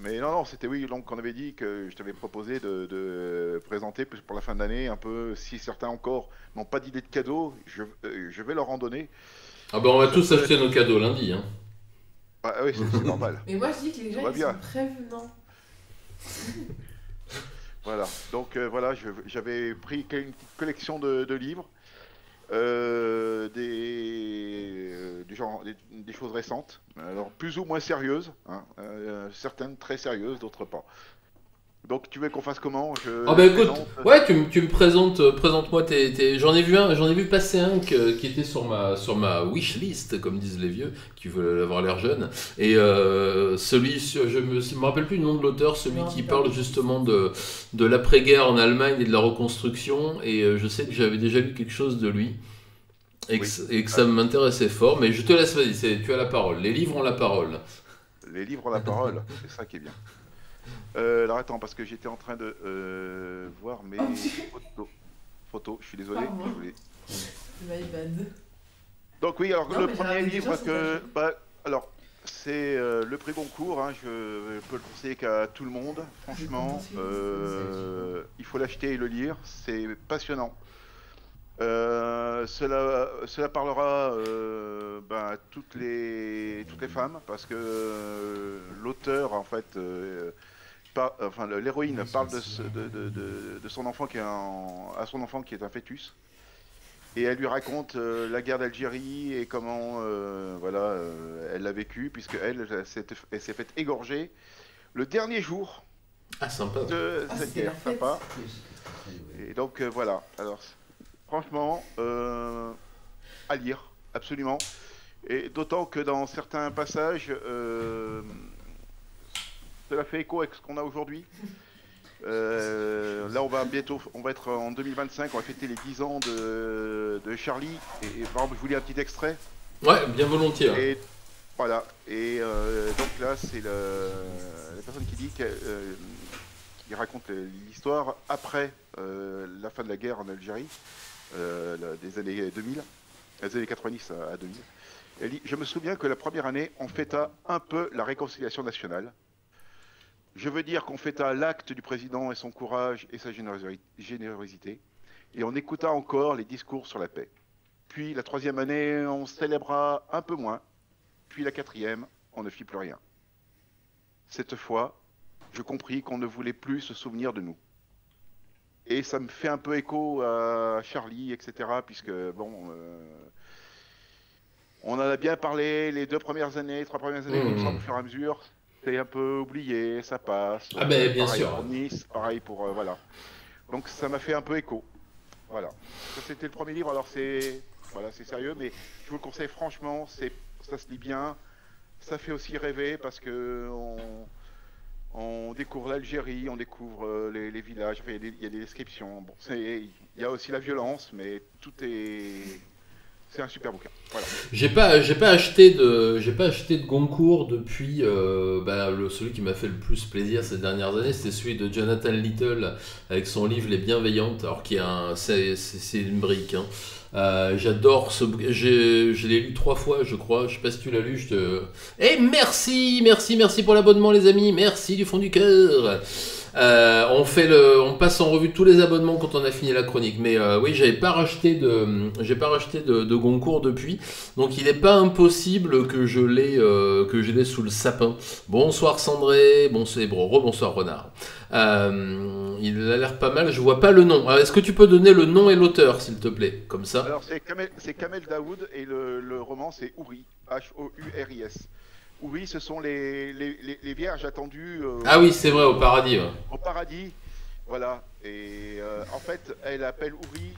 Mais non, non, c'était oui, donc on avait dit que je t'avais proposé de présenter pour la fin de l'année un peu, si certains encore n'ont pas d'idée de cadeau, je vais leur en donner. Ah ben on va Ça tous peut acheter être... nos cadeaux lundi, hein. Ah oui, c'est normal, Mais moi je dis que les tout gens va ils sont bien. prévenants. Voilà, donc voilà, j'avais pris une petite collection de livres, du genre, des choses récentes, alors plus ou moins sérieuses, hein, certaines très sérieuses, d'autres pas. Donc tu veux qu'on fasse comment? Ah Je bah écoute, présente. ouais, tu me présentes, présente-moi j'en ai vu un, j'en ai vu passer un qui était sur ma wish list, comme disent les vieux, qui veulent avoir l'air jeune. Et je me rappelle plus le nom de l'auteur, celui Non, qui dis pas. parle justement de l'après-guerre en Allemagne et de la reconstruction. Et je sais que j'avais déjà lu quelque chose de lui. Oui. Et que Ah, ça m'intéressait fort, mais je te laisse, vas-y, tu as la parole. Les livres ont la parole. les livres ont la parole, c'est ça qui est bien. Alors attends, parce que j'étais en train de voir Oh mes Dieu, photos, je suis désolé. pardon. My bad. Donc oui, alors Non le mais j'ai premier regardé des gens livre sont que... âgés. Bah, alors, c'est le prix Goncourt, hein, je peux le conseiller qu'à tout le monde, J'ai franchement. commencé une Il faut l'acheter et le lire, c'est passionnant. Cela parlera à toutes les femmes, parce que l'auteur, en fait, enfin, l'héroïne parle de son enfant à son enfant qui est un fœtus. Et elle lui raconte la guerre d'Algérie et comment voilà, elle l'a vécu, puisque elle s'est faite égorger le dernier jour Ah, sympa. de Ah cette c'était guerre, la fête. sympa. Et donc voilà, alors franchement, à lire, absolument. Et d'autant que dans certains passages, cela fait écho avec ce qu'on a aujourd'hui. Là, on va être en 2025, on va fêter les 10 ans de Charlie. Et par exemple, je vous lis un petit extrait. Ouais, bien volontiers, hein. Et voilà. Et donc là, c'est la personne qui dit qui raconte l'histoire après la fin de la guerre en Algérie, des années 2000, des années 90 à 2000. Elle dit, je me souviens que la première année, on fêta un peu la réconciliation nationale. Je veux dire qu'on fêta l'acte du président et son courage et sa générosité, et on écouta encore les discours sur la paix. Puis la troisième année, on célébra un peu moins, puis la quatrième, on ne fit plus rien. Cette fois, je compris qu'on ne voulait plus se souvenir de nous. Et ça me fait un peu écho à Charlie, etc., puisque, bon, on en a bien parlé les 2 premières années, 3 premières années, comme ça, au Mhm. fur et à mesure, c'est un peu oublié, ça passe. Ah ben bien Pareil sûr. pour Nice, pareil pour... voilà. Donc ça m'a fait un peu écho. Voilà. Ça, c'était le premier livre, alors c'est... Voilà, c'est sérieux, mais je vous le conseille franchement, ça se lit bien. Ça fait aussi rêver parce que on découvre l'Algérie, on découvre les villages, enfin, il y a des descriptions. Bon, il y a aussi la violence, mais tout est... C'est un super bouquin. Voilà. J'ai pas acheté de Goncourt depuis celui qui m'a fait le plus plaisir ces dernières années, c'était celui de Jonathan Little avec son livre Les Bienveillantes, alors qui est c'est une brique, hein. J'adore je l'ai lu 3 fois, je crois. Je sais pas si tu l'as lu. Et merci pour l'abonnement, les amis. Merci du fond du cœur. On passe en revue tous les abonnements quand on a fini la chronique. Mais oui, j'ai pas racheté de Goncourt depuis. Donc il n'est pas impossible que je l'ai sous le sapin. Bonsoir Sandré, rebonsoir Renard. Il a l'air pas mal. Je vois pas le nom. Alors, est-ce que tu peux donner le nom et l'auteur, s'il te plaît, comme ça? Alors, c'est Kamel Daoud et le roman, c'est Houri. Houris. Houri, ce sont les vierges attendues Ah oui, c'est vrai, au paradis. Ouais. au paradis. Voilà. Et en fait, elle appelle Houri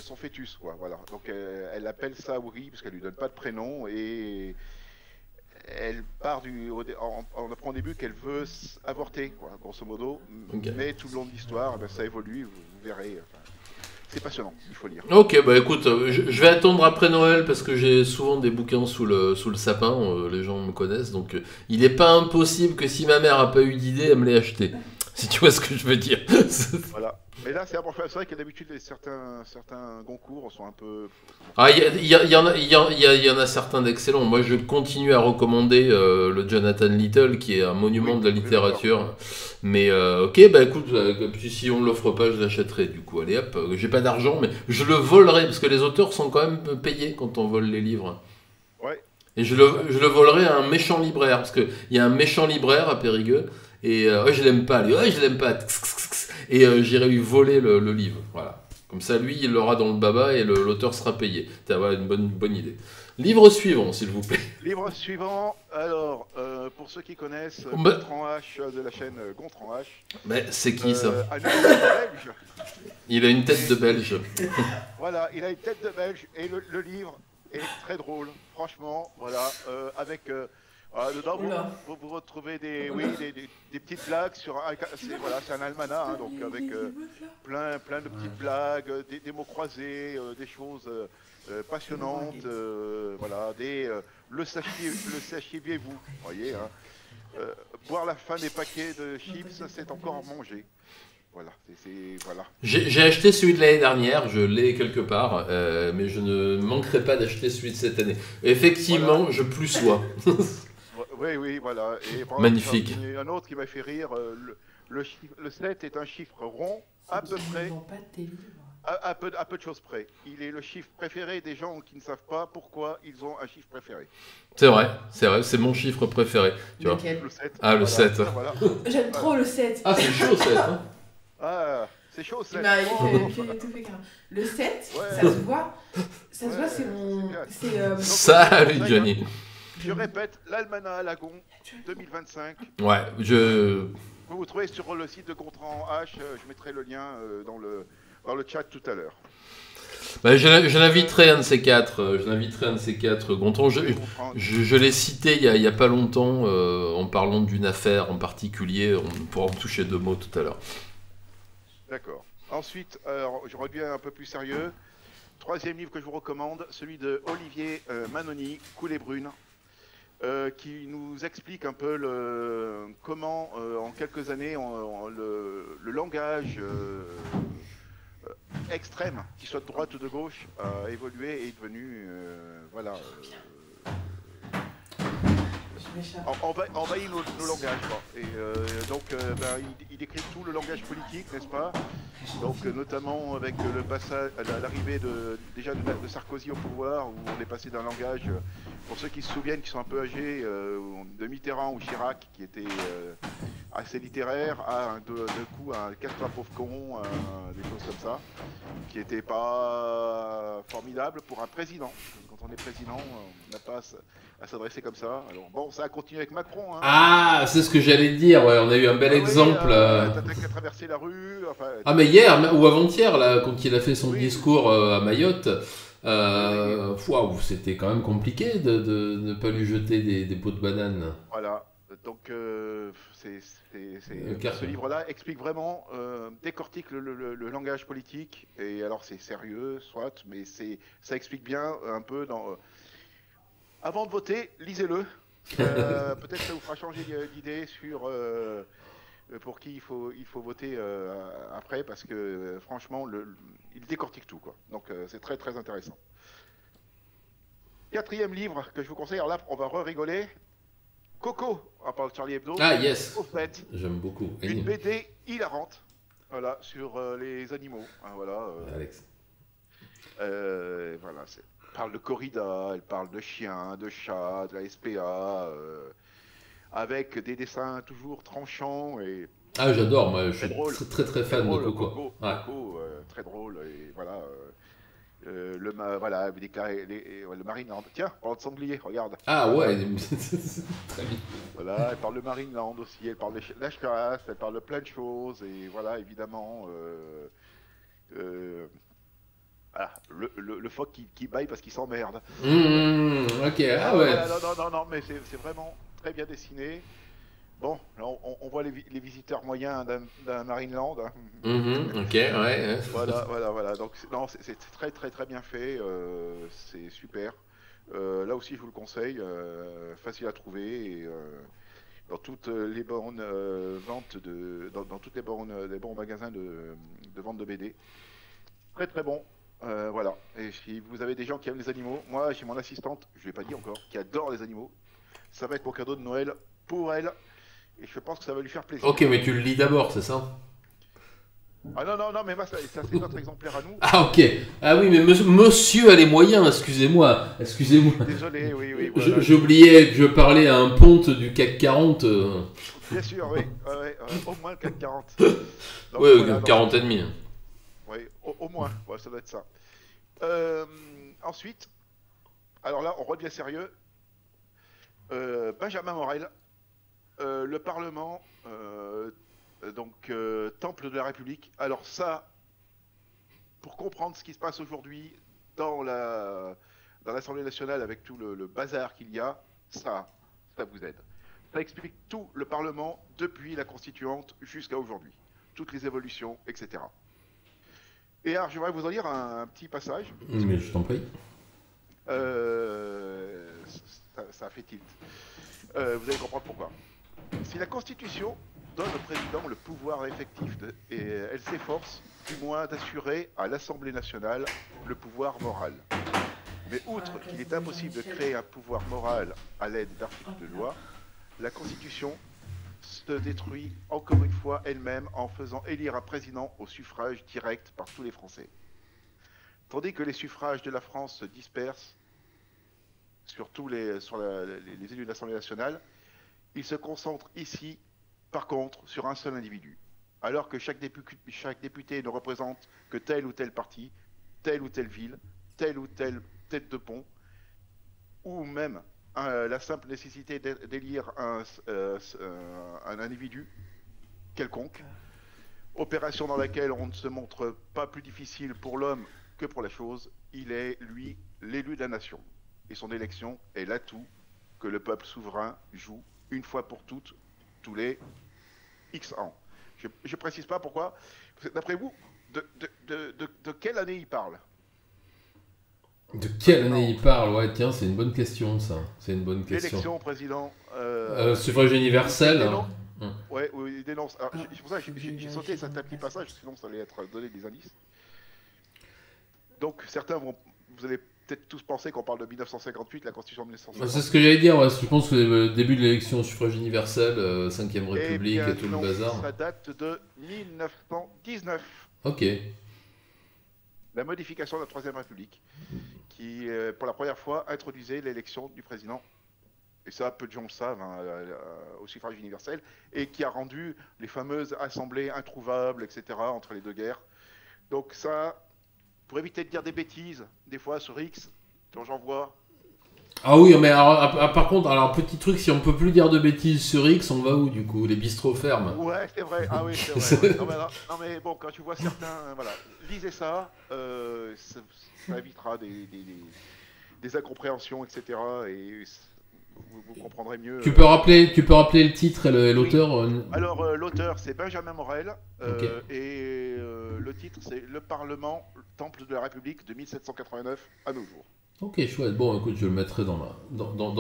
son fœtus, quoi. Voilà. Donc, elle appelle ça Houri parce qu'elle lui donne pas de prénom et elle part on apprend au début qu'elle veut avorter, quoi, grosso modo. Ok. Mais tout le long de l'histoire, ben, ça évolue. Vous verrez. Enfin, c'est passionnant. Il faut lire. Ok, bah écoute, je vais attendre après Noël parce que j'ai souvent des bouquins sous le sapin, les gens me connaissent, donc il n'est pas impossible que si ma mère a pas eu d'idée, elle me l'ait acheté. si tu vois ce que je veux dire. Voilà. Mais là, c'est vrai que d'habitude, certains Goncourt sont un peu. Ah, il y en a certains d'excellents. Moi, je continue à recommander le Jonathan Little, qui est un monument Oui, de la on est d'accord. littérature. Mais ok, bah écoute, puis si on ne l'offre pas, je l'achèterai. Du coup, allez hop, j'ai pas d'argent, mais je le volerai, parce que les auteurs sont quand même payés quand on vole les livres. Ouais, Et je c'est le, ça. je le volerai à un méchant libraire, parce qu'il y a un méchant libraire à Périgueux, et ouais, je l'aime pas, lui, ouais, je l'aime pas. Et j'irai lui voler le livre, voilà. Comme ça, lui, il l'aura dans le baba et l'auteur sera payé. T'as voilà, une bonne idée. Livre suivant, s'il vous plaît. Livre suivant. Alors, pour ceux qui connaissent Bah, Gontran H de la chaîne Gontran H, mais c'est qui ça? un auteur belge. Il a une tête de belge. Voilà, il a une tête de belge et le livre est très drôle, franchement. Voilà, avec dedans Oula. vous retrouvez des petites blagues sur c'est un almanach hein, donc avec plein de petites blagues, des mots croisés, des choses passionnantes, voilà, le sachiez-vous, voyez, hein, boire la fin des paquets de chips, c'est encore manger. Voilà, voilà. J'ai acheté celui de l'année dernière, je l'ai quelque part, mais je ne manquerai pas d'acheter celui de cette année. Voilà. Effectivement, je plus sois. Oui, oui, voilà. Et par exemple, Magnifique. un autre qui m'a fait rire, le 7 est un chiffre rond, C'est à peu qu'ils ne près, vendent pas tes livres. à peu de choses près. Il est le chiffre préféré des gens qui ne savent pas pourquoi ils ont un chiffre préféré. C'est vrai, c'est mon chiffre préféré. Tu vois. Lequel? Le 7. Ah, le Voilà, 7. voilà. J'aime Voilà. trop le 7. Ah, c'est chaud, 7. Hein. Ah, c'est chaud, Il 7. m'a il Oh, fait, il fait tout fait carrément. Le 7, ouais, ça se voit. Ça se ouais, voit, c'est mon. bien. C'est. Salut Johnny. Je répète, l'Almanach à Lagon 2025. Ouais, Vous vous trouvez sur le site de Gontran H. Je mettrai le lien dans le chat tout à l'heure. bah, je l'inviterai un de ces quatre. Je l'inviterai un de ces quatre. Gontran, Gontran. je l'ai cité il y a pas longtemps en parlant d'une affaire en particulier. On pourra en toucher deux mots tout à l'heure. D'accord. Ensuite, je reviens un peu plus sérieux. Troisième livre que je vous recommande, celui de Olivier Manoni, Coulée brune, qui nous explique un peu comment, en quelques années, le langage extrême, qu'il soit de droite ou de gauche, a évolué et est devenu, voilà, Je m'échappe. envahit nos langages. Quoi. Et donc, il décrit tout le langage politique, n'est-ce pas? Donc, notamment avec le passage, l'arrivée déjà de Sarkozy au pouvoir, où on est passé d'un langage, pour ceux qui se souviennent, qui sont un peu âgés, de Mitterrand ou Chirac, qui était assez littéraire, à de coup un casse-toi pauvre con, des choses comme ça, qui n'était pas formidable pour un président. Quand on est président, on n'a pas à s'adresser comme ça. Alors bon, ça a continué avec Macron. Hein. Ah, c'est ce que j'allais dire. Ouais, on a eu un bel exemple. T'as qu'à traverser la rue. Enfin, Ah, mais hier ou avant-hier, là, quand il a fait son oui, discours à Mayotte, oui. waouh, c'était quand même compliqué de ne pas lui jeter des pots de banane. Voilà. Donc, ce livre-là explique vraiment, décortique le langage politique. Et alors, c'est sérieux, soit, mais ça explique bien un peu dans. Avant de voter, lisez-le. Peut-être ça vous fera changer d'idée sur pour qui il faut voter après, parce que franchement, il décortique tout, quoi. Donc c'est très très intéressant. Quatrième livre que je vous conseille, alors là on va rigoler. Coco, on parle de Charlie Hebdo. Ah, yes, Au fait, j'aime beaucoup. une BD hilarante, voilà, sur les animaux. Hein, voilà. Alex. Voilà, elle parle de corrida, elle parle de chiens, de chats, de la SPA, avec des dessins toujours tranchants et Ah, j'adore, moi, je très suis drôle. très très fan de Coco. Coco, Ouais. Coco, très drôle et voilà. Voilà, le Marineland. Tiens, parle de sanglier, regarde. Ah ouais, très bien. Voilà, elle parle de Marineland aussi, elle parle de la chasse, elle parle de plein de choses et voilà, évidemment. Voilà, le phoque qui baille parce qu'il s'emmerde. Ok, ah ouais. Voilà, non, mais c'est vraiment très bien dessiné. Bon, là, on voit les visiteurs moyens d'un Marineland. Hein. Ok, ouais. Voilà. Donc, non, c'est très, très, très bien fait. C'est super. Là aussi, je vous le conseille. Facile à trouver. Et, dans toutes les bornes ventes dans toutes les bons magasins de vente de BD. Très très bon. Voilà. Et si vous avez des gens qui aiment les animaux, moi j'ai mon assistante, je l'ai pas dit encore, qui adore les animaux. Ça va être mon cadeau de Noël pour elle. Et je pense que ça va lui faire plaisir. Ok, mais tu le lis d'abord, c'est ça? Ah non, non, non, mais moi, ça c'est notre exemplaire à nous. Ah ok. Ah oui, mais monsieur a les moyens, excusez-moi. Excusez-moi. Désolé, oui, oui. Voilà. J'oubliais que je parlais à un ponte du CAC 40. Bien sûr, oui. Au moins le CAC 40. Donc, Ouais, voilà, 40 et demi. Oui, au moins, ouais, ça doit être ça. Ensuite, alors là, on redevient sérieux. Benjamin Morel, le Parlement, Temple de la République. Alors ça, pour comprendre ce qui se passe aujourd'hui dans l'Assemblée nationale avec tout le bazar qu'il y a, ça vous aide. Ça explique tout le Parlement depuis la Constituante jusqu'à aujourd'hui. Toutes les évolutions, etc. Et alors, j'aimerais vous en lire un petit passage. Mais je t'en prie. Ça fait tilt. Vous allez comprendre pourquoi. Si la Constitution donne au président le pouvoir effectif et elle s'efforce du moins d'assurer à l'Assemblée nationale le pouvoir moral. Mais outre qu'il est impossible de créer un pouvoir moral à l'aide d'articles de loi, la Constitution se détruit encore une fois elle-même en faisant élire un président au suffrage direct par tous les Français. Tandis que les suffrages de la France se dispersent sur les élus de l'Assemblée nationale, ils se concentrent ici, par contre, sur un seul individu. Alors que chaque député ne représente que tel ou tel parti, telle ou telle ville, telle ou telle tête de pont, ou même la simple nécessité d'élire un individu quelconque, opération dans laquelle on ne se montre pas plus difficile pour l'homme que pour la chose, il est, lui, l'élu de la nation. Et son élection est l'atout que le peuple souverain joue une fois pour toutes, tous les X ans. Je précise pas pourquoi. D'après vous, de quelle année il parle? De quelle année il parle? Ouais, tiens, c'est une bonne question, ça. C'est une bonne question. L'élection président. Suffrage universel. Ouais, il dénonce. C'est pour ça que j'ai sauté cet petit passage, sinon ça allait être donné des indices. Donc certains vous allez peut-être tous penser qu'on parle de 1958, la Constitution de 1958. C'est ce que j'allais dire, ouais. Je pense que le début de l'élection au suffrage universel, 5ème République et tout le bazar. Ça date de 1919. Ok. La modification de la 3ème République, qui, pour la première fois, introduisait l'élection du président, et ça, peu de gens le savent, au suffrage universel, et qui a rendu les fameuses assemblées introuvables, etc., entre les deux guerres. Donc ça, pour éviter de dire des bêtises, des fois sur X, quand j'en vois... Ah oui, mais alors, par contre, alors petit truc, si on peut plus dire de bêtises sur X, on va où du coup? Les bistrots ferment. Ouais, c'est vrai. Ah oui, c'est vrai. Non, mais bon, quand tu vois certains, voilà, lisez ça, ça évitera des incompréhensions, etc. Et vous comprendrez mieux. Tu peux rappeler le titre et l'auteur? Oui. Alors, l'auteur, c'est Benjamin Morel, et le titre, c'est Le Parlement, Temple de la République de 1789 à nos jours. Ok, chouette. Bon, écoute, je le mettrai dans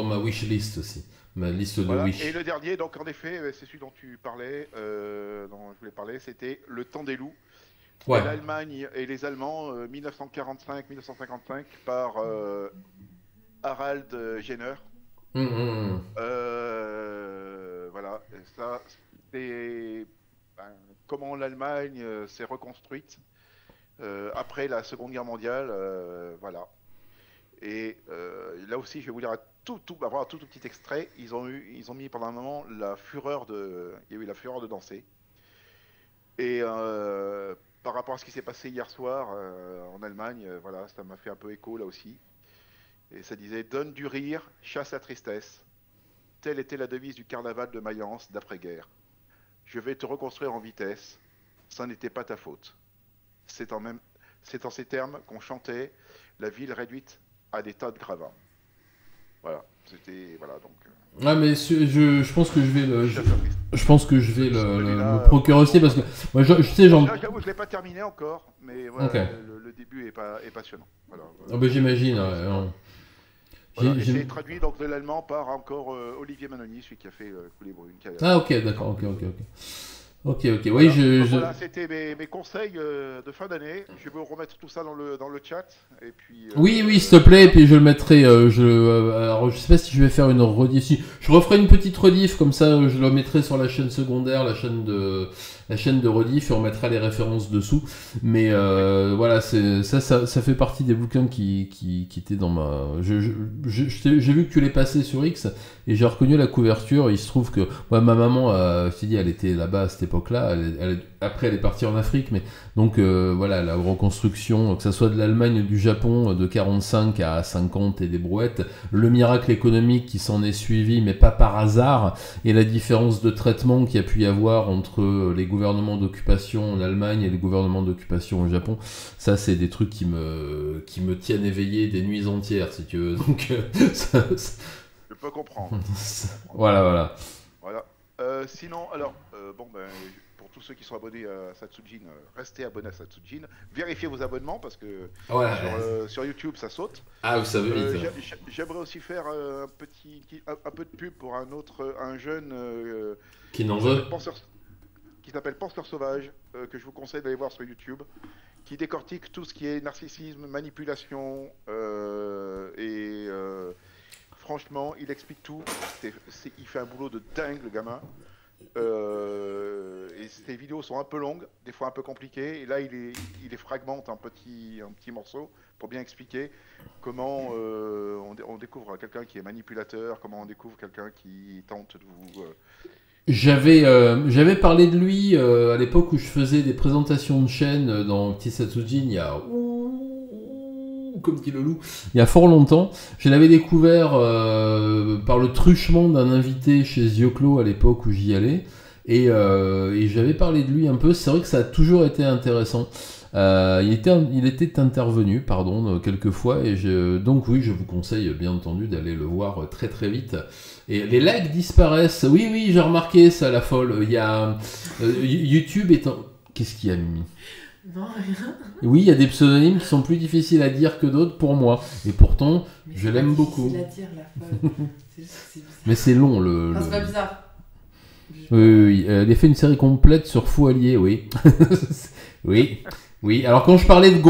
ma wish list aussi. Ma liste de wish. Et le dernier, donc en effet, c'est celui dont tu parlais, dont je voulais parler, c'était Le Temps des loups. Ouais. L'Allemagne et les Allemands, 1945-1955, par Harald Jenner. Voilà, et ça, c'est comment l'Allemagne s'est reconstruite après la Seconde Guerre mondiale, voilà. Et là aussi, je vais vous lire un tout petit extrait. Ils ont mis pendant un moment il y a eu la fureur de danser. Et par rapport à ce qui s'est passé hier soir en Allemagne, voilà, ça m'a fait un peu écho là aussi. Et ça disait: donne du rire, chasse la tristesse. Telle était la devise du carnaval de Mayence d'après-guerre. Je vais te reconstruire en vitesse. Ça n'était pas ta faute. C'est en ces termes qu'on chantait la ville réduite à des tas de gravats. Voilà, c'était donc. Ah mais je pense que je vais me procurer aussi parce que moi je sais j'avoue que je l'ai pas terminé encore, mais voilà, okay. Le début est passionnant. Voilà. Ah bah j'imagine. Ouais. Voilà, et c'est traduit donc de l'allemand par encore Olivier Manoni, celui qui a fait Couler Brune. Ah ok, d'accord, ok. Ok, oui, voilà. Voilà, c'était mes conseils de fin d'année. Je vais vous remettre tout ça dans le chat. Et puis, oui, s'il te plaît, et puis je le mettrai. Alors, je sais pas si je vais faire une rediff. Si, je referai une petite rediff, comme ça, je le mettrai sur la chaîne secondaire, la chaîne de rediff, et on mettra les références dessous. Mais voilà, ça fait partie des bouquins qui étaient dans ma. J'ai vu que tu l'es passé sur X, et j'ai reconnu la couverture. Il se trouve que ma maman, je t'ai dit, elle était là-bas à cette époque-là. Après, elle est partie en Afrique, mais donc voilà, la reconstruction, que ça soit de l'Allemagne ou du Japon, de 45 à 50 et des brouettes, le miracle économique qui s'en est suivi, mais pas par hasard, et la différence de traitement qu'il y a pu y avoir entre les gouvernements d'occupation en Allemagne et les gouvernements d'occupation au Japon, ça c'est des trucs qui me tiennent éveillé des nuits entières, si tu veux. Donc, je peux comprendre. Voilà. Sinon, alors, pour tous ceux qui sont abonnés à Satsujin, restez abonnés à Satsujin. Vérifiez vos abonnements parce que sur YouTube ça saute. Ah, vous savez vite. J'aimerais aussi faire un peu de pub pour un jeune qui n'en veut. Qui s'appelle Penseur Sauvage, que je vous conseille d'aller voir sur YouTube, qui décortique tout ce qui est narcissisme, manipulation et franchement, il explique tout. Il fait un boulot de dingue, le gamin. Et ses vidéos sont un peu longues, des fois un peu compliquées. Et là, il les fragmente en petits morceaux pour bien expliquer comment on découvre quelqu'un qui est manipulateur, comment on découvre quelqu'un qui tente de vous... J'avais parlé de lui à l'époque où je faisais des présentations de chaîne dans Petit Satsujin il y a... comme dit le loup, il y a fort longtemps. Je l'avais découvert par le truchement d'un invité chez Zioclo à l'époque où j'y allais, et j'avais parlé de lui un peu. C'est vrai que ça a toujours été intéressant. Il était intervenu, quelques fois, et donc oui, je vous conseille bien entendu d'aller le voir très très vite. Et les likes disparaissent. Oui, j'ai remarqué ça, la folle. Il y a YouTube étant... Qu'est-ce qu'il y a, Mimi ? Non, rien. Oui, il y a des pseudonymes qui sont plus difficiles à dire que d'autres pour moi. Et pourtant, je l'aime beaucoup. C'est difficile à dire, la folle. C'est bizarre. Mais c'est long, c'est pas bizarre. Oui. Elle a fait une série complète sur Foualier, oui. Oui. Alors, quand je parlais de...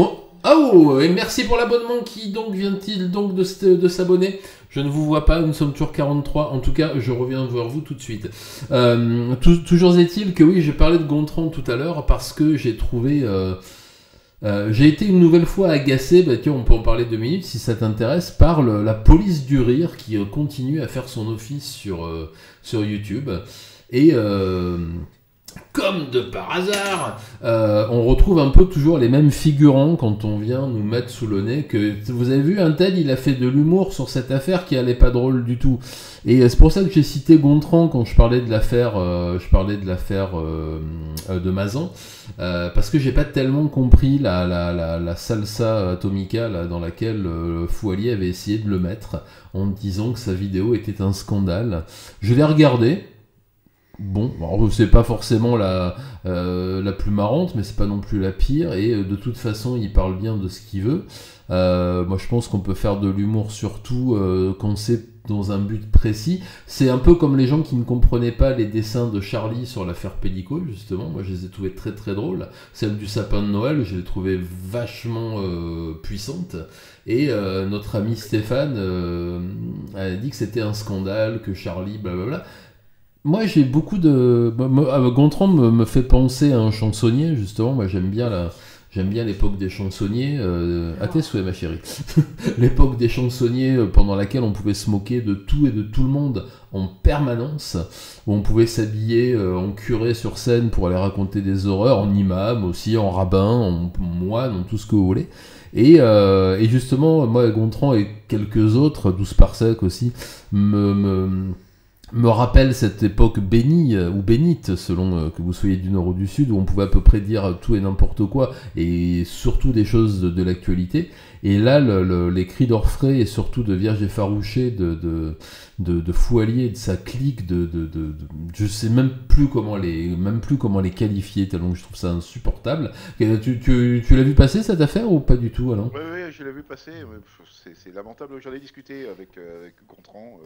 Oh, et merci pour l'abonnement. Qui donc vient-il donc de s'abonner ? Je ne vous vois pas, nous sommes toujours 43. En tout cas, je reviens vers vous tout de suite. Toujours est-il que oui, j'ai parlé de Gontran tout à l'heure parce que j'ai trouvé... j'ai été une nouvelle fois agacé, on peut en parler 2 minutes si ça t'intéresse, par la police du rire qui continue à faire son office sur YouTube. Et... comme de par hasard, on retrouve un peu toujours les mêmes figurants quand on vient nous mettre sous le nez que vous avez vu, un tel, il a fait de l'humour sur cette affaire qui allait pas drôle du tout. Et c'est pour ça que j'ai cité Gontran quand je parlais de l'affaire, de Mazan, parce que j'ai pas tellement compris la salsa atomica là, dans laquelle Foualier avait essayé de le mettre en disant que sa vidéo était un scandale. Je l'ai regardé. Bon, alors c'est pas forcément la plus marrante, mais c'est pas non plus la pire, et de toute façon il parle bien de ce qu'il veut. Moi je pense qu'on peut faire de l'humour surtout quand c'est dans un but précis. C'est un peu comme les gens qui ne comprenaient pas les dessins de Charlie sur l'affaire Pellico, justement. Moi je les ai trouvés très très drôles. Celle du sapin de Noël, je l'ai trouvée vachement puissante. Et notre ami Stéphane a dit que c'était un scandale, que Charlie, blablabla. Moi, j'ai beaucoup de... Gontran me fait penser à un chansonnier, justement. Moi, j'aime bien l'époque des chansonniers. À tes souhaits, ma chérie. L'époque des chansonniers pendant laquelle on pouvait se moquer de tout et de tout le monde en permanence. Où on pouvait s'habiller en curé sur scène pour aller raconter des horreurs, en imam aussi, en rabbin, en moine, en tout ce que vous voulez. Et justement, moi, Gontran et quelques autres, 12 parsecs aussi, me rappelle cette époque bénie ou bénite, selon que vous soyez du nord ou du sud, où on pouvait à peu près dire tout et n'importe quoi, et surtout des choses de l'actualité. Et là, les cris d'orfraie, et surtout de Vierge effarouchée, de Foualier, de sa clique, je sais même plus comment les qualifier, tellement que je trouve ça insupportable. Tu l'as vu passer cette affaire ou pas du tout, Alain? Oui, je l'ai vu passer. C'est lamentable. J'en ai discuté avec Gontran.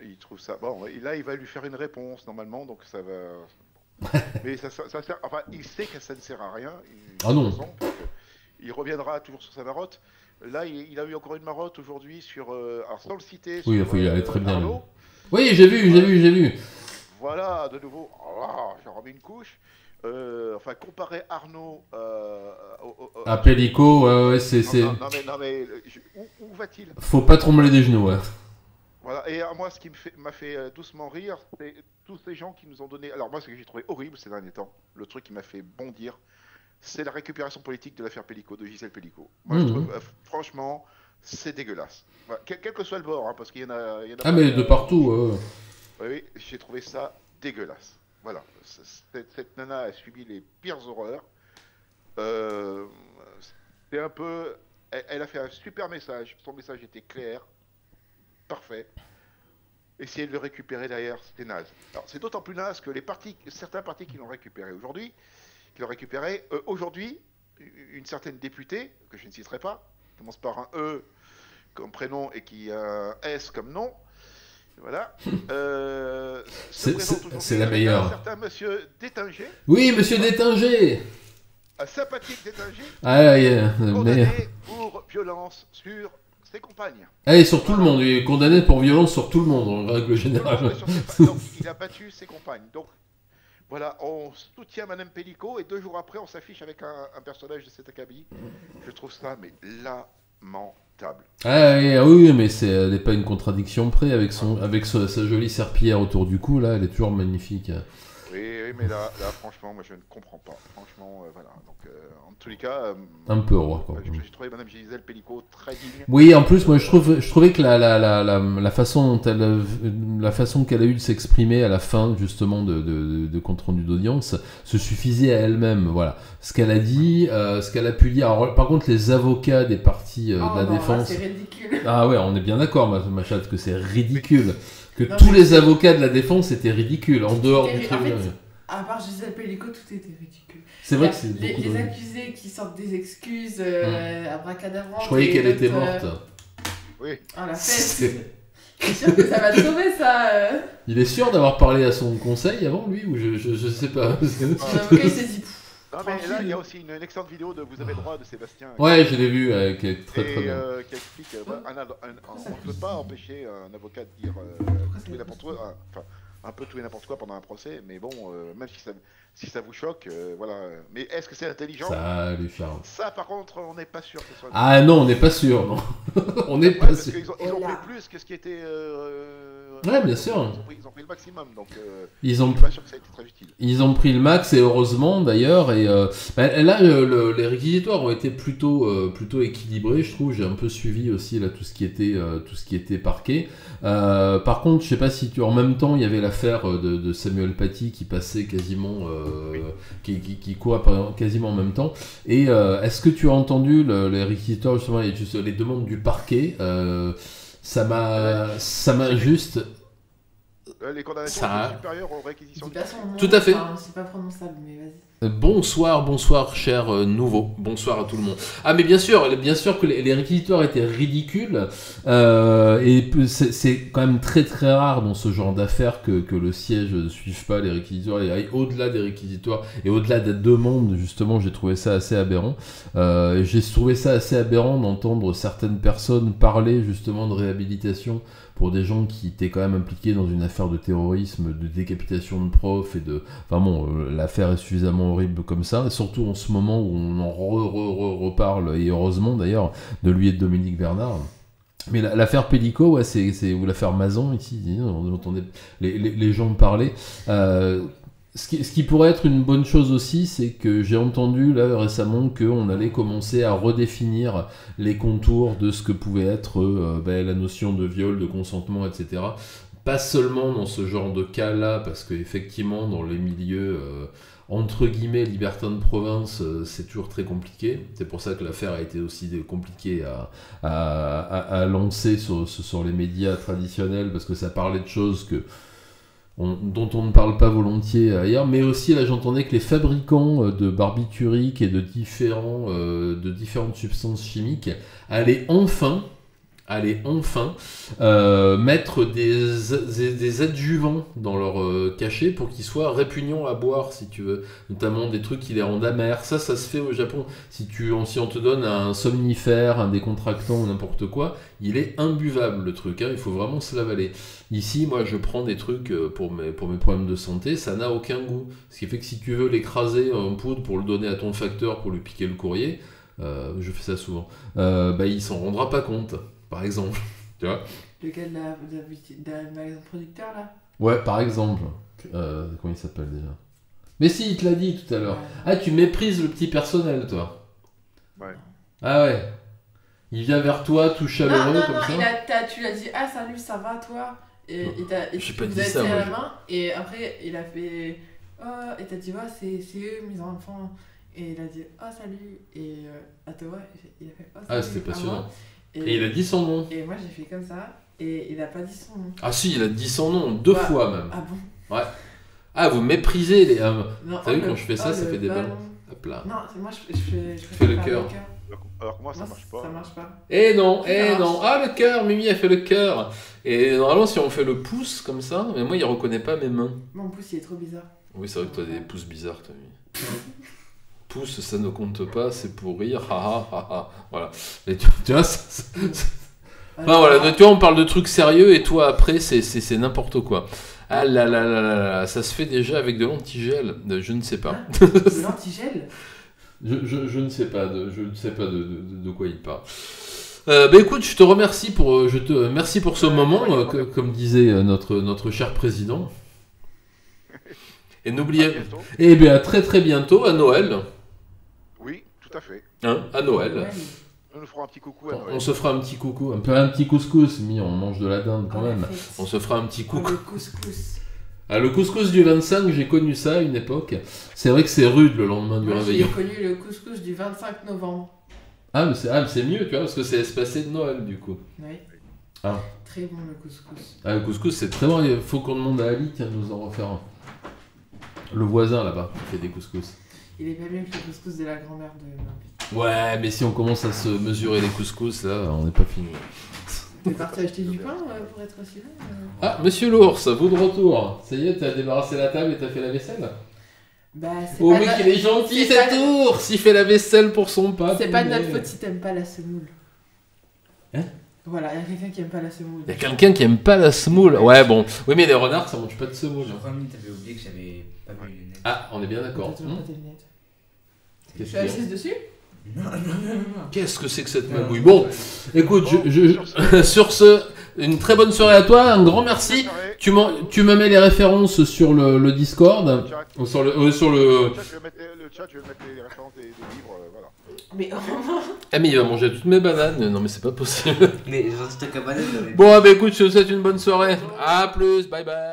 Il trouve ça. Bon, et là, il va lui faire une réponse normalement, donc ça va. Mais ça sert. Enfin, il sait que ça ne sert à rien. Ah non. Il reviendra toujours sur sa marotte. Là, il a eu encore une marotte aujourd'hui sur. Alors, sans le citer. Oui, sur, il allait très bien. Arnaud. Oui, j'ai vu. Voilà, de nouveau. J'en remets une couche. Enfin, comparer Arnaud à Pellico, ouais, c'est. Non, mais où va-t-il? Faut pas trembler des genoux, ouais. Voilà, et moi, ce qui m'a fait doucement rire, c'est tous ces gens qui nous ont donné. Alors, moi, ce que j'ai trouvé horrible ces derniers temps, le truc qui m'a fait bondir, c'est la récupération politique de l'affaire Pellico, de Gisèle Pellico. Moi, je trouve, franchement, c'est dégueulasse. Voilà, quel que soit le bord, hein, parce qu'il y en a. Ah, mais de partout, Oui, j'ai trouvé ça dégueulasse. Voilà, cette nana a subi les pires horreurs. C'est un peu. Elle a fait un super message, son message était clair. Parfait. Essayer de le récupérer derrière, c'était naze. Alors c'est d'autant plus naze que certains partis qui l'ont récupéré aujourd'hui, une certaine députée, que je ne citerai pas, qui commence par un E comme prénom et qui a un S comme nom, voilà, c'est la meilleure. Un certain monsieur Détinger. Oui, monsieur Détinger. Un sympathique Détinger. Ah, yeah, condamné pour violence sur ses compagnes. Et sur tout le monde, il est condamné pour violence sur tout le monde, en règle générale. Donc, il a battu ses compagnes. Donc, voilà, on soutient Madame Pellico et 2 jours après, on s'affiche avec un personnage de cet acabit. Je trouve ça, mais lamentable. Oui, mais elle n'est pas une contradiction près avec sa jolie serpillière autour du cou, là, elle est toujours magnifique. Oui, mais là, franchement, moi je ne comprends pas. Franchement, voilà. Donc, en tous les cas. Un peu roi, quoi. J'ai trouvé Madame Gisèle Pellico très digne. Oui, en plus, moi je trouvais que la façon qu'elle a eu de s'exprimer à la fin, justement, de compte rendu d'audience, se suffisait à elle-même. Voilà. Ce qu'elle a dit, ce qu'elle a pu dire. Alors, par contre, les avocats des partis de la défense. C'est ridicule. Ah ouais, on est bien d'accord, ma chatte, que c'est ridicule. Tous les avocats de la défense étaient ridicules, en dehors du tribunal. En fait, à part Gisèle Pellico, tout était ridicule. C'est vrai que c'est les accusés qui sortent des excuses abracadabrantes. Je croyais qu'elle était morte. Oui. Ah, la fête. Je suis sûr que ça va te sauver, ça. Il est sûr d'avoir parlé à son conseil avant, lui, ou je sais pas. Son avocat, il s'est dit... Non, mais là, il y a aussi une excellente vidéo de Vous avez le droit de Sébastien. Ouais, je l'ai vu, qui est très bien. Qui explique on ne peut pas empêcher un avocat de dire tout et n'importe quoi, enfin, un peu tout et n'importe quoi pendant un procès, mais bon, même si ça vous choque, voilà. Mais est-ce que c'est intelligent? Salut Charles. Ça, par contre, on n'est pas sûr que ce soit. Ah non, on n'est pas sûr, non. On n'est pas sûr. Parce qu'ils ont pris plus que ce qui était. Ouais, bien sûr. Ils ont pris le maximum, donc. Je suis pas sûr que ça a été très utile. Ils ont pris le max, et heureusement d'ailleurs. Et là, les réquisitoires ont été plutôt équilibrés, je trouve. J'ai un peu suivi aussi là tout ce qui était parquet. Par contre, je sais pas si en même temps, il y avait l'affaire de Samuel Paty qui passait quasiment, qui courait quasiment en même temps. Et est-ce que tu as entendu les réquisitoires justement, les demandes du parquet? Ça m'a juste. Les condamnations sont supérieures aux réquisitions. Tout à fait. C'est pas prononçable, mais vas-y. Bonsoir, cher nouveau. Bonsoir à tout le monde. Ah, mais bien sûr que les réquisitoires étaient ridicules. Et c'est quand même très très rare dans ce genre d'affaires que le siège ne suive pas les réquisitoires et aille au-delà des réquisitoires et au-delà des demandes. Justement, j'ai trouvé ça assez aberrant. J'ai trouvé ça assez aberrant d'entendre certaines personnes parler justement de réhabilitation pour des gens qui étaient quand même impliqués dans une affaire de terrorisme, de décapitation de profs et de... Enfin bon, l'affaire est suffisamment horrible comme ça, surtout en ce moment où on en reparle, et heureusement d'ailleurs, de lui et de Dominique Bernard. Mais l'affaire Pellico, ouais, ou l'affaire Mazan, ici, on entendait les gens parler. Ce qui pourrait être une bonne chose aussi, c'est que j'ai entendu là récemment qu'on allait commencer à redéfinir les contours de ce que pouvait être la notion de viol, de consentement, etc. pas seulement dans ce genre de cas-là, parce qu'effectivement, dans les milieux entre guillemets libertins de province, c'est toujours très compliqué. C'est pour ça que l'affaire a été aussi compliquée à lancer sur les médias traditionnels, parce que ça parlait de choses dont on ne parle pas volontiers ailleurs, mais aussi là j'entendais que les fabricants de barbituriques et de différentes substances chimiques allaient enfin mettre des adjuvants dans leur cachet pour qu'ils soient répugnants à boire, si tu veux, notamment des trucs qui les rendent amers. Ça se fait au Japon. Si on te donne un somnifère, un décontractant ou n'importe quoi, il est imbuvable le truc, hein, il faut vraiment se l'avaler. Ici, moi, je prends des trucs pour mes problèmes de santé, ça n'a aucun goût. Ce qui fait que si tu veux l'écraser en poudre pour le donner à ton facteur pour lui piquer le courrier, je fais ça souvent, il s'en rendra pas compte. Par exemple, tu vois. Lequel d'un magasin producteur, là? Ouais, par exemple. Comment il s'appelle déjà? Mais si, il te l'a dit tout à l'heure. Ouais. Ah, tu méprises le petit personnel, toi. Ouais. Ah ouais. Il vient vers toi, tout chaleureux, comme ça. Tu lui as dit, ah salut, ça va, toi? Et J'ai pas vous dit avez ça, serré moi. la main, et après, il a fait, oh, et t'as dit, ouais, c'est eux, mes enfants. Et il a dit, oh, salut. Et à toi, il a fait, oh, salut. Ah, c'était à passionnant. moi. Et il a dit son nom. Et moi j'ai fait comme ça, et il a pas dit son nom. Ah si, il a dit son nom, 2 fois même. Ah bon? Ouais. Ah, vous méprisez les... Non, T'as vu, quand je fais ça, ça le fait des ballon. ballons. Hop là. Non, moi je fais Fais le faire cœur. Alors que moi, ça marche pas. Ça marche pas. Eh non, Ça eh marche. non. Ah, le cœur, Mimi a fait le cœur. Et normalement, si on fait le pouce comme ça, mais moi, il reconnaît pas mes mains. Mon pouce il est trop bizarre. Oui, c'est vrai que toi, des pouces bizarres, t'as vu. Pouce, ça ne compte pas, c'est pour rire, ha. Voilà. Mais tu vois, enfin, voilà, tu vois, on parle de trucs sérieux et toi, après, c'est n'importe quoi. Ah là là là là là, ça se fait déjà avec de l'antigel, je ne sais pas. Hein? De l'antigel? Je ne sais pas, je ne sais pas de quoi il parle. Écoute, je te remercie merci pour ce moment, comme disait notre cher président. Et n'oubliez, eh bien, très très bientôt, à Noël. Oui, tout à fait. Hein, à Noël. Ouais. Nous nous ferons un petit coucou à Noël. On se fera un petit coucou, un petit couscous, on mange de la dinde quand Oh, la même. fête. On se fera un petit Oh, coucou. le couscous. Ah, le couscous du 25, j'ai connu ça à une époque. C'est vrai que c'est rude le lendemain du Moi j'ai réveillon. connu le couscous du 25 novembre. Ah, mais c'est mieux, tu vois, parce que c'est espacé de Noël du coup. Oui. Ah. Très bon le couscous. Ah, le couscous, c'est très bon. Il faut qu'on demande à Ali, tiens, de nous en refaire un. Le voisin là-bas qui fait des couscous. Il est pas mieux que le couscous de la grand-mère de Marie. Ouais, mais si on commence à se mesurer les couscous, là, on n'est pas fini. T'es parti acheter du pain pour être aussi long Ah, monsieur l'ours, vous de retour. Ça y est, t'as débarrassé la table et t'as fait la vaisselle? Bah, c'est Oh, pas mais no- qu'il est gentil c'est cet pas- ours. Il fait la vaisselle pour son papa. C'est pas de notre faute si t'aimes pas la semoule. Hein? Voilà, il y a quelqu'un qui aime pas la semoule. Il y a quelqu'un qui aime pas la semoule. Ouais, bon. Oui, mais les renards, ça mange pas de semoule. Je crois que t'avais oublié que j'avais pas mis les lunettes. Ah, on est bien d'accord. T'as toujours pas tes lunettes. Qu'est-ce Tu qu'il y as a assise dessus? Non. Qu'est-ce que c'est que cette magouille? Bon, écoute, sur ce, une très bonne soirée à toi, un grand merci. Tu me mets les références sur le Discord, ou sur le Le chat, je vais mettre les références des livres, voilà. Mais Ah mais il va manger toutes mes bananes, non mais c'est pas possible. Mais je reste qu'à banane, j'avais. Bon, bah écoute, je te souhaite une bonne soirée. À plus, bye bye.